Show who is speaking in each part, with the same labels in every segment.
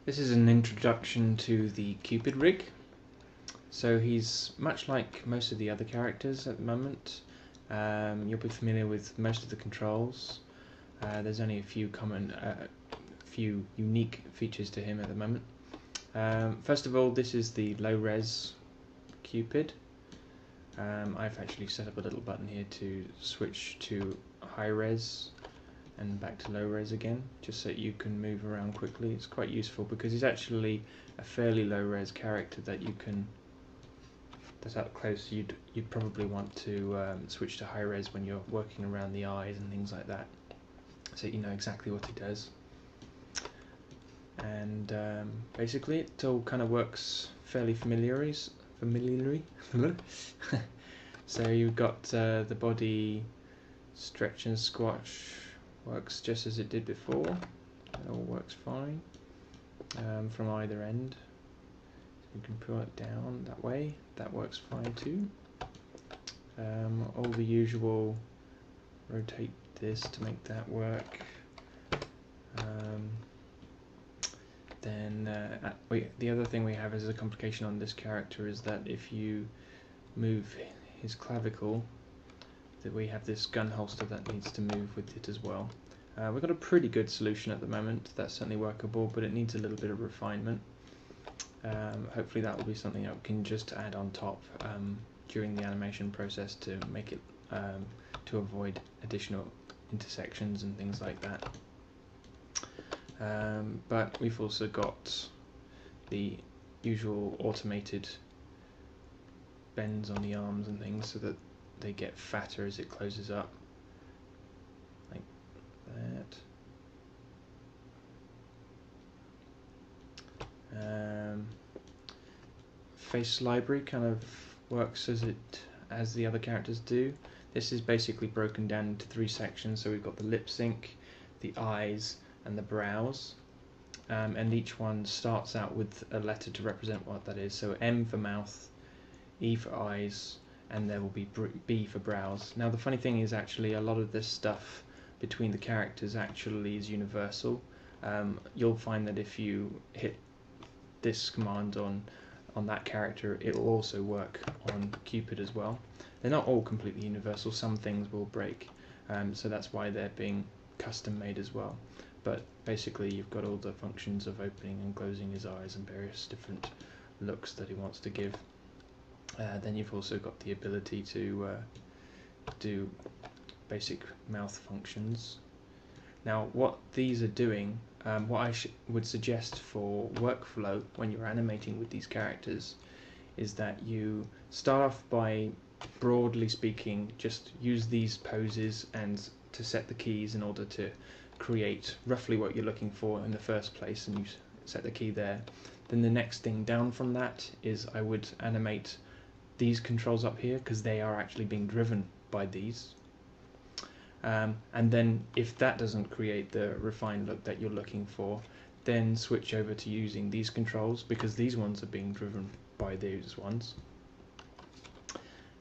Speaker 1: This is an introduction to the Cupid rig. So he's much like most of the other characters at the moment. You'll be familiar with most of the controls. There's only a few few unique features to him at the moment. First of all, this is the low-res Cupid. I've actually set up a little button here to switch to high-res and back to low-res again, just so you can move around quickly. It's quite useful because he's actually a fairly low-res character that you can, that's up close. You'd probably want to switch to high-res when you're working around the eyes and things like that, so you know exactly what he does. And basically it all kind of works fairly familiarly. So you've got the body stretch and squash, works just as it did before. It all works fine from either end. So you can pull it down that way. That works fine too. All the usual, rotate this to make that work. The other thing we have as a complication on this character is that if you move his clavicle, that we have this gun holster that needs to move with it as well. We've got a pretty good solution at the moment. That's certainly workable, but it needs a little bit of refinement. Hopefully that will be something that we can just add on top during the animation process to make it to avoid additional intersections and things like that. But we've also got the usual automated bends on the arms and things so that they get fatter as it closes up, like that. Face library kind of works as the other characters do. This is basically broken down into 3 sections. So we've got the lip sync, the eyes, and the brows. And each one starts out with a letter to represent what that is. So M for mouth, E for eyes, and there will be B for brows. Now the funny thing is actually a lot of this stuff between the characters actually is universal. You'll find that if you hit this command on that character, it will also work on Cupid as well. They're not all completely universal. Some things will break, so that's why they're being custom made as well. But basically you've got all the functions of opening and closing his eyes and various different looks that he wants to give. Then you've also got the ability to do basic mouth functions. Now what these are doing, what I would suggest for workflow when you're animating with these characters is that you start off by, broadly speaking, just use these poses and to set the keys in order to create roughly what you're looking for in the first place, and you set the key there. Then the next thing down from that is I would animate these controls up here because they are actually being driven by these. And then if that doesn't create the refined look that you're looking for, then switch over to using these controls because these ones are being driven by those ones.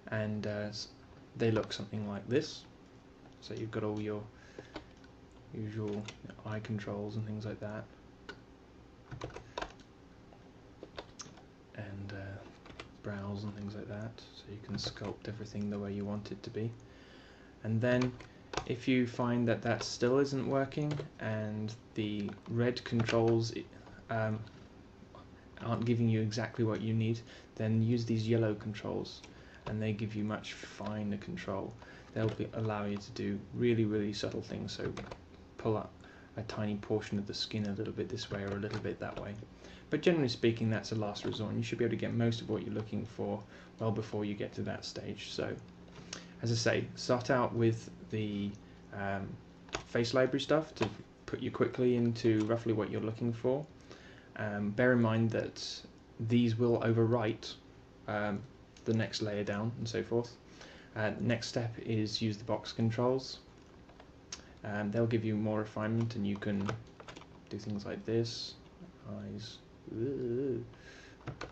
Speaker 1: And they look something like this. So you've got all your usual eye controls and things like that. And brows and things like that, so you can sculpt everything the way you want it to be. And then if you find that that still isn't working and the red controls aren't giving you exactly what you need, then use these yellow controls and they give you much finer control. They'll allow you to do really subtle things, so pull up a tiny portion of the skin a little bit this way or a little bit that way. But generally speaking, that's a last resort, and you should be able to get most of what you're looking for well before you get to that stage. So, as I say, start out with the face library stuff to put you quickly into roughly what you're looking for. Bear in mind that these will overwrite the next layer down and so forth. Next step is use the box controls. They'll give you more refinement, and you can do things like this. Eyes.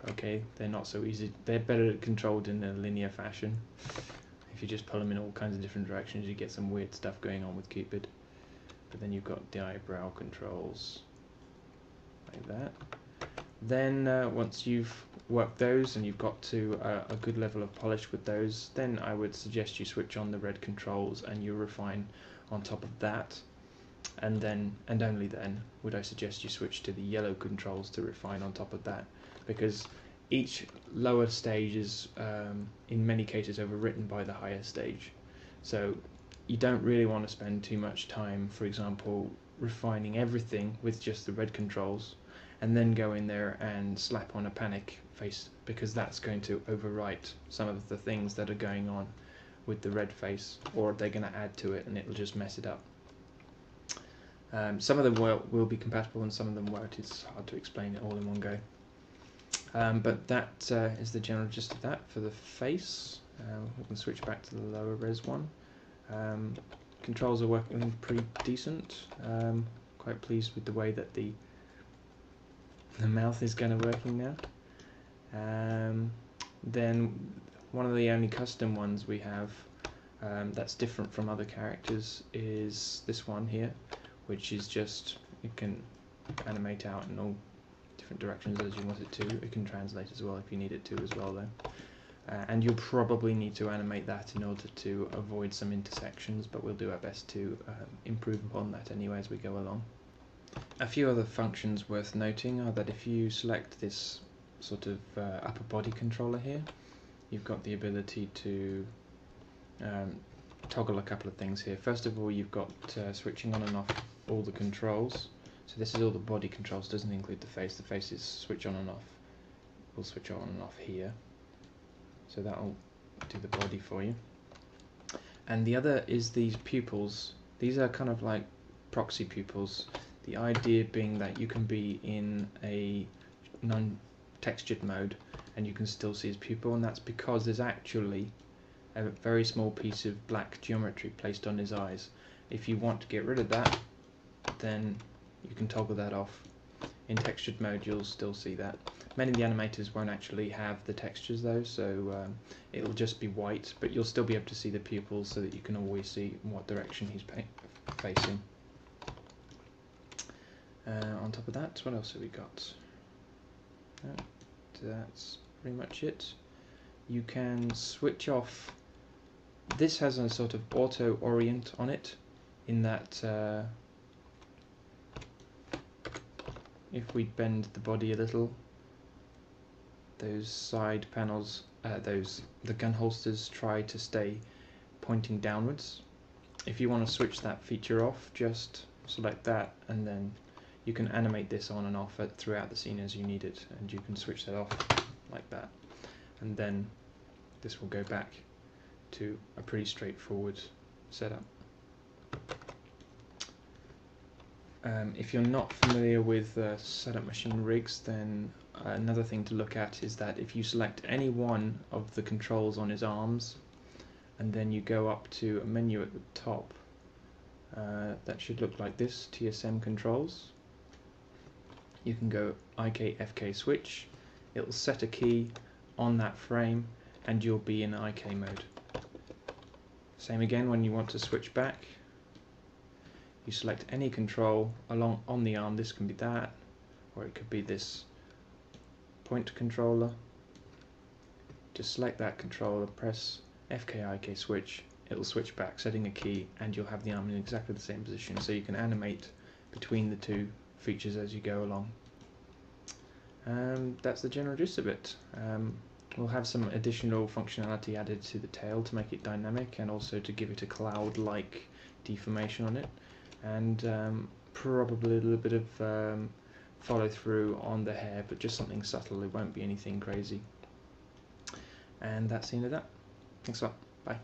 Speaker 1: Okay, they're not so easy. They're better controlled in a linear fashion. If you just pull them in all kinds of different directions, you get some weird stuff going on with Cupid. But then you've got the eyebrow controls like like that. Then once you've worked those and you've got to a good level of polish with those, then I would suggest you switch on the red controls and you refine on top of that. And then, and only then, would I suggest you switch to the yellow controls to refine on top of that, because each lower stage is in many cases overwritten by the higher stage. So you don't really want to spend too much time, for example, refining everything with just the red controls and then go in there and slap on a panic face, because that's going to overwrite some of the things that are going on with the red face, or they're going to add to it and it'll just mess it up. Some of them will be compatible and some of them won't. It's hard to explain it all in one go. But that is the general gist of that for the face. We can switch back to the lower res one. Controls are working pretty decent. Quite pleased with the way that the mouth is kind of working now. Then one of the only custom ones we have that's different from other characters is this one here, which is just, it can animate out in all different directions as you want it to. It can translate as well if you need it to as well though. And you'll probably need to animate that in order to avoid some intersections, but we'll do our best to improve upon that anyway as we go along. A few other functions worth noting are that if you select this sort of upper body controller here, you've got the ability to toggle a couple of things here. First of all, you've got switching on and off all the controls. So this is all the body controls, doesn't include the face. The face is switch on and off. We'll switch on and off here. So that'll do the body for you. And the other is these pupils. These are kind of like proxy pupils. The idea being that you can be in a non-textured mode and you can still see his pupil, and that's because there's actually a very small piece of black geometry placed on his eyes. If you want to get rid of that, then you can toggle that off. In textured mode you'll still see that. Many of the animators won't actually have the textures though, so it'll just be white, but you'll still be able to see the pupils so that you can always see in what direction he's facing. On top of that, what else have we got? That's pretty much it. You can switch off. This has a sort of auto orient on it, in that if we bend the body a little, those side panels, the gun holsters try to stay pointing downwards. If you want to switch that feature off, just select that and then you can animate this on and off throughout the scene as you need it, and you can switch that off like that, and then this will go back to a pretty straightforward setup. If you're not familiar with setup machine rigs, then another thing to look at is that if you select any one of the controls on his arms and then you go up to a menu at the top, that should look like this, TSM controls. You can go IK FK switch, it will set a key on that frame and you'll be in IK mode. Same again when you want to switch back. You select any control along on the arm. This can be that, or it could be this point controller. Just select that controller, press FK/IK switch, it'll switch back, setting a key, and you'll have the arm in exactly the same position, so you can animate between the two features as you go along. That's the general gist of it. We'll have some additional functionality added to the tail to make it dynamic, and also to give it a cloud-like deformation on it, and probably a little bit of follow through on the hair, but just something subtle. It won't be anything crazy. And that's the end of that. Thanks a lot. Bye.